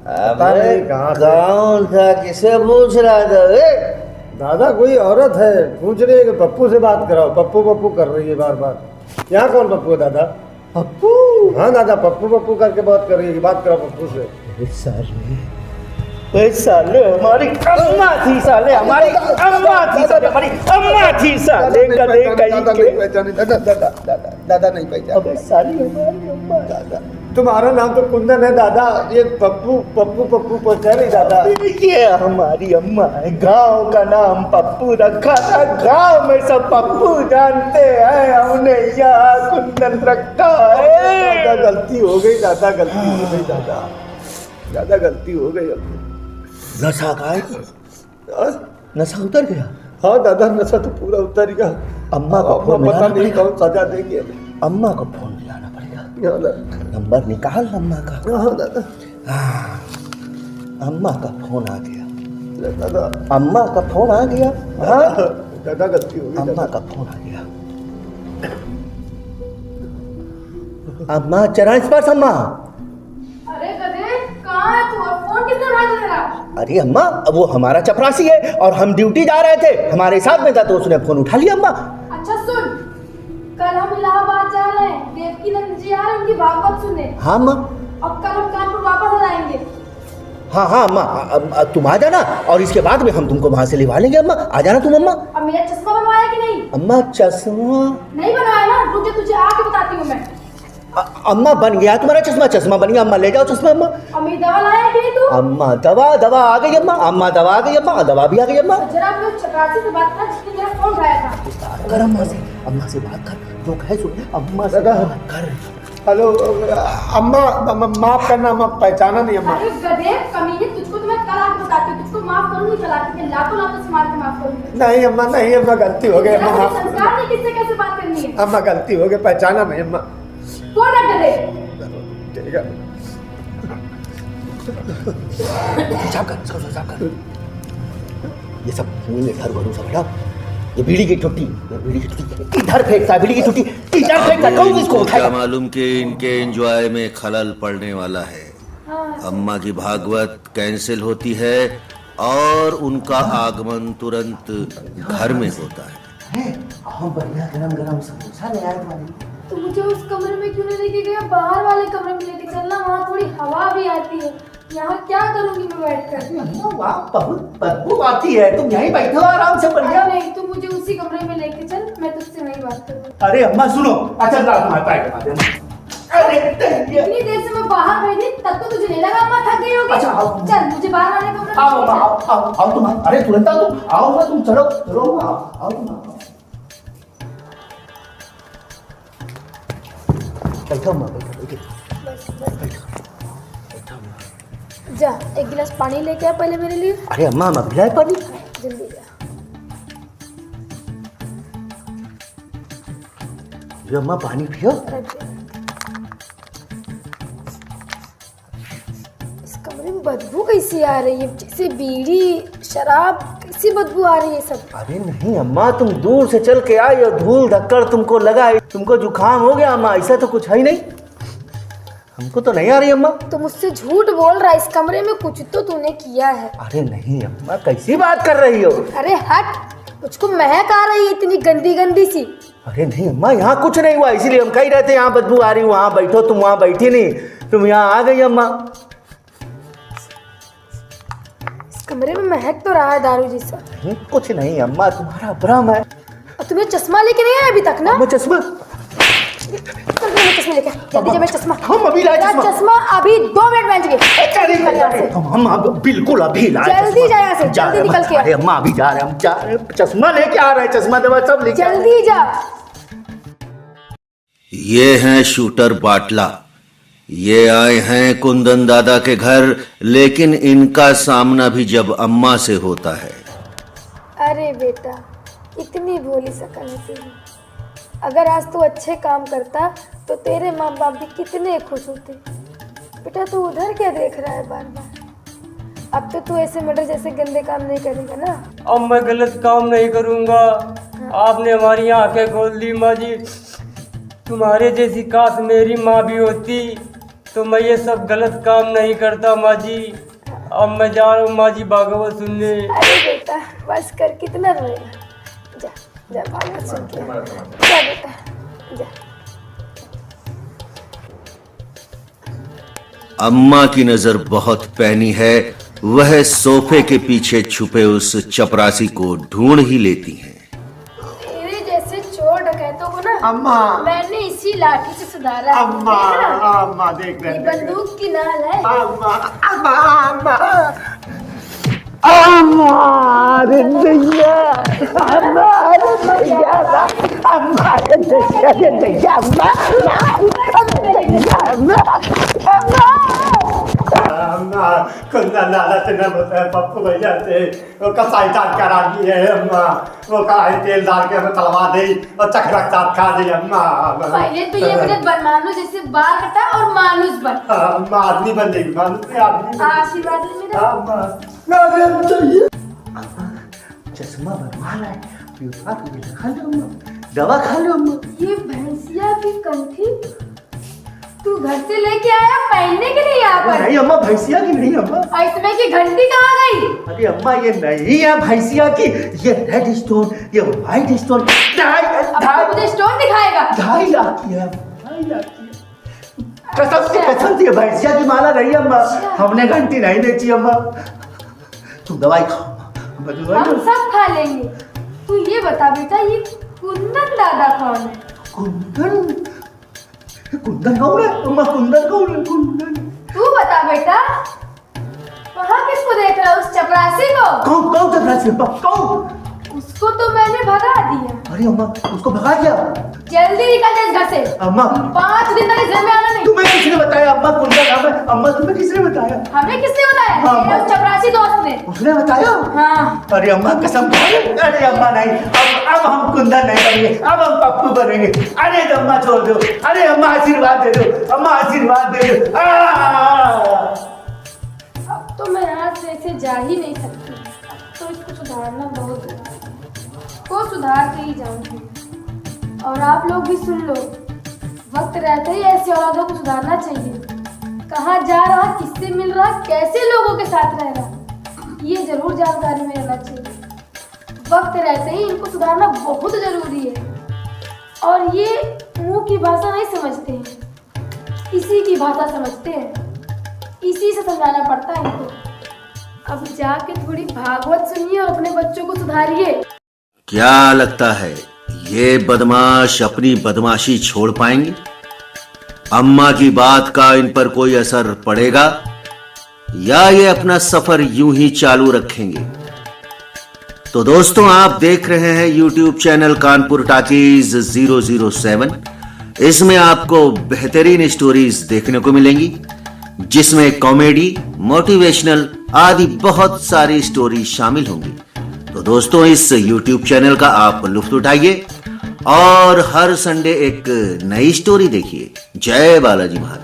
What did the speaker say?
अबे कौन था, किसे पूछ रहा था? दादा कोई औरत है, पूछ रही है कि पप्पू से बात कराओ। पप्पू पप्पू कर रही है बार बार। यहाँ कौन पप्पू है दादा? पप्पू? हाँ दादा, पप्पू पप्पू करके बात कर रही है। बात करो पप्पू से। साले हमारी अम्मा थी, साले हमारी अम्मा थी, साले हमारी अम्मा थी, साले गधे कहीं के। दादा नहीं पहचान। अबे साली हमारी अम्मा। दादा तुम्हारा नाम तो कुंदन है दादा, ये पप्पू पप्पू पप्पू पहुंचा नहीं दादा। ये हमारी अम्मा है, गांव का नाम पप्पू रखा था, गांव में सब पप्पू जानते हैं, हमने यहाँ कुंदन रखा है। दादा गलती हो गई दादा, गलती हो गई दादा, दादा गलती हो गई। नशा का नशा उतर गया? हाँ दादा, नशा तो पूरा उतर गया। अम्मा को फोन पता नहीं कौन सजा देगी। अम्मा को फोन मिलाना पड़ेगा। नंबर निकाल अम्मा का। हाँ दादा। हाँ, अम्मा का फोन आ गया। दादा अम्मा का फोन आ गया। हाँ दादा गलती हो गई। अम्मा का फोन आ गया। अम्मा चरण स्पर्श। अम्मा अरे गधे, कहाँ है तू? और फोन किसने उठा दिया तेरा? अरे अम्मा, वो हमारा चपरासी है और हम ड्यूटी जा रहे थे, हमारे साथ में था तो उसने फोन उठा लिया। अम्मा अच्छा सुन, कल हम इलाहाबाद जा रहे हैं, देवकी नंद जी आ रहे हैं उनकी भागवत सुनने। हाँ अम्मा। और कल हम कानपुर वापस आ जाएंगे। हाँ हाँ अम्मा, तुम आ जाना और इसके बाद में हम तुमको वहाँ से लिवा लेंगे। अम्मा आ जाना तुम। अम्मा अब मेरा चश्मा बनवाया कि नहीं? अम्मा चश्मा नहीं बनवाया ना, रुक जा, तुझे आके बताती हूँ मैं। अम्मा बन गया तुम्हारा चश्मा? चश्मा बन गया। अम्मा ले जाओ चश्मा। अम्मा और मेरी दवा लाया कि नहीं तू? अम्मा दवा आ गई। अम्मा अम्मा दवा आ गई। अम्मा दवा भी आ गई। अम्मा जरा अपने चपरासी से बात कर जिसने मेरा फोन उठाया था। कर अम्मा से बात कर, जो कहे सुन। अम्मा से बात कर। हेलो अम्मा, माफ करना, अम्मा पहचाना नहीं अम्मा। अरे गधे कमीने, तुझको तो मैं कल आके बताती हूँ, तुझको माफ करूंगी कल आके, लातों लातों से मार के माफ करूंगी। नहीं अम्मा, नहीं अम्मा, गलती हो गई अम्मा। संस्कार नहीं किससे कैसे बात करनी है। अम्मा गलती हो गई, पहचाना नहीं अम्मा। कौन है गधे? ठीक है। साफ कर। ये सब इधर भरोसा बैठा। ये बीड़ी की टुट्टी इधर फेंकता, बीड़ी की टुट्टी इधर फेंकता। कौन इसको उठाएगा? क्या मालूम कि इनके एंजॉय में खलल पड़ने वाला है। अम्मा की भागवत कैंसिल होती है और उनका आगमन तुरंत घर में होता है। बढ़िया गरम समोसा ले आए तुम्हारे। तो मुझे उस कमरे में क्यों नहीं लेके गया? बाहर वाले कमरे में लेके चलना, वहाँ थोड़ी हवा भी आती है। यहाँ क्या करूँगी मैं बैठकर? बहुत बदबू आती है, तुम यहीं बैठो आराम से बढ़िया। नहीं, तू मुझे उसी कमरे में लेके चल, मैं तुझसे वहीं बात करूँगी। अरे अम्मा सुनो, अच्छा अरे इतनी देर से मैं बाहर बैठी, तब तो तुझे नहीं लगा अम्मा थक गई होगी? अच्छा, आओ। चल मुझे बाहर वाले कमरे में आओ अम्मा, लेके चल। आओ तुम। अरे तुरंत आओ तुम, आओ ना तुम, चलो आओ तुम। बैठो अम्मा, बैठो। जा एक गिलास पानी लेके आ पहले मेरे लिए। अरे अम्मा पिलाए पानी। जल्दी जा। जो अम्मा पानी पियो। इस कमरे में बदबू कैसी आ रही है? जैसे बीड़ी शराब, कैसी बदबू आ रही है सब। अरे नहीं अम्मा, तुम दूर से चल के आई और धूल धक्कर तुमको लगा, तुमको जुकाम हो गया। अम्मा ऐसा तो कुछ है ही नहीं, हमको तो नहीं आ रही अम्मा। तो मुझसे झूठ बोल रहा है, इस कमरे में कुछ तो तूने किया है। अरे नहीं अम्मा, कैसी बात कर रही हो? अरे हट, मुझको महक आ रही है इतनी गंदी सी। अरे नहीं अम्मा, यहाँ कुछ नहीं हुआ, इसीलिए हम कह रहे थे यहाँ बदबू आ रही, वहाँ बैठो। तुम वहाँ बैठी नहीं, तुम यहाँ आ गई अम्मा। इस कमरे में महक तो रहा है दारू जैसा। नहीं कुछ नहीं अम्मा, तुम्हारा भ्रम है। और तुम्हें चश्मा लेके नहीं आया अभी तक ना? अम्मा चश्मा? चश्मा लेके जल्दी जा, चश्मा। हम अभी लाए चश्मा। चश्मा अभी 2 मिनट बच गए। हम बिल्कुल अभी लाए। जल्दी जा यहाँ से, जल्दी निकल के। अरे अम्मा अभी जा रहे हैं, हम जा रहे हैं, चश्मा लेके आ रहे हैं, चश्मा दवा सब लेके। जल्दी जा। ये हैं शूटर बाटला। ये आए हैं कुंदन दादा के घर, लेकिन इनका सामना भी जब अम्मा से होता है। अरे बेटा, इतनी भोली शकल है तेरी। अगर आज तू अच्छे काम करता तो तेरे माँ बाप भी कितने खुश होते। बेटा तू उधर क्या देख रहा है बार बार? अब तो तू ऐसे मर्डर जैसे गंदे काम नहीं करेगा ना? अब मैं गलत काम नहीं करूँगा। आपने हमारी आंखें खोल दी माँ जी। तुम्हारे जैसी काश मेरी माँ भी होती तो मैं ये सब गलत काम नहीं करता माँ जी। अब मैं जा रहा हूँ माँ जी भागवत सुनने। अरे बेटा बस कर, कितना रोएगा। जा जा भागवत सुन के आ। जा बेटा जा। अम्मा की नजर बहुत पैनी है, वह सोफे के पीछे छुपे उस चपरासी को ढूंढ ही लेती हैं। तेरे जैसे चोर डकैतों को ना अम्मा मैंने इसी लाठी से सुधारा। अम्मा देख ना, अम्मा देख ये बंदूक की नाल है। अम्मा अम्मा अम्मा अम्मा रे भैया अम्मा रे भैया अम्मा रे भैया अम्मा कुंदा लालच न बताए पप्पू भैया से वो कसाई दाल करा दी है अम्मा। वो कढ़ाई तेल डाल के हमें तलवा दे और चखरा साथ खा दी अम्मा। पहले तो ये बने बनमानुस जैसे बाल कटा और मानुस बन। अम्मा आदमी बन जाएगी, मानुस से आदमी। आशीर्वाद ले मेरा। अम्मा ना चाहिए। चश्मा बनवा रहा है, खा लो अम्मा, दवा खा लो अम्मा। ये भैंसिया की कंठी तू घर से लेके आया पहनने के लिए यहाँ पर? नहीं अम्मा, भैंसिया की नहीं अम्मा। और इसमें की घंटी कहाँ गई? अरे अम्मा ये नहीं है भैंसिया की, ये रेड स्टोन, ये व्हाइट स्टोन, अब मुझे स्टोन दिखाएगा। 2.5 लाख की है, 2.5 लाख की है। कसम से भैंसिया की माला नहीं अम्मा, हमने घंटी नहीं बेची अम्मा। तुम दवाई खाओ अम्मा, दवाई हम सब खा लेंगे। तू ये बता बेटा, ये कुंदन दादा कौन है? कुंदन, कुंदन कौन है अम्मा? कुंदन कौन है? कुंदन तू बता बेटा, वहाँ किसको देख रहा है? उस चपरासी को? कौन कौन चपरासी अम्मा? कौन? उसको तो मैंने भगा दिया। अरे अम्मा उसको भगा दिया? जल्दी निकल जा इस घर से। अम्मा 5 दिन तक इस घर में आना नहीं। तुम्हें किसने बताया अम्मा कुंदन नाम है? अम्मा तुम्हें किसने बताया? हमें किसने बताया? हाँ, मेरे उस चपरासी दोस्त ने। उसने बताया? हाँ। अरे अम्मा कसम, अरे अम्मा नहीं, अब हम कुंदन नहीं बनेंगे, अब हम पप्पू बनेंगे। अरे अम्मा छोड़ दो, अरे अम्मा आशीर्वाद दे दो, अम्मा आशीर्वाद दे दो। अब तो मैं यहाँ से ऐसे जा ही नहीं सकती। अब तो इसको सुधारना बहुत जरूरी है। को सुधार के ही जाऊंगी। और आप लोग भी सुन लो, वक्त रहते ही ऐसी औलादों को सुधारना चाहिए। कहाँ जा रहा, किससे मिल रहा, कैसे लोगों के साथ रह रहा, ये जरूर जानकारी में रहना चाहिए। वक्त रहते ही इनको सुधारना बहुत जरूरी है। और ये मुंह की भाषा नहीं समझते हैं, इसी की भाषा समझते हैं, इसी से समझाना पड़ता है इनको। अब जाके थोड़ी भागवत सुनिए और अपने बच्चों को सुधारिए। क्या लगता है ये बदमाश अपनी बदमाशी छोड़ पाएंगे? अम्मा की बात का इन पर कोई असर पड़ेगा या ये अपना सफर यूं ही चालू रखेंगे? तो दोस्तों, आप देख रहे हैं YouTube चैनल कानपुर टाकीज 007। इसमें आपको बेहतरीन स्टोरीज देखने को मिलेंगी, जिसमें कॉमेडी, मोटिवेशनल आदि बहुत सारी स्टोरी शामिल होंगी। तो दोस्तों, इस YouTube चैनल का आप लुत्फ उठाइए और हर संडे एक नई स्टोरी देखिए। जय बालाजी महाराज।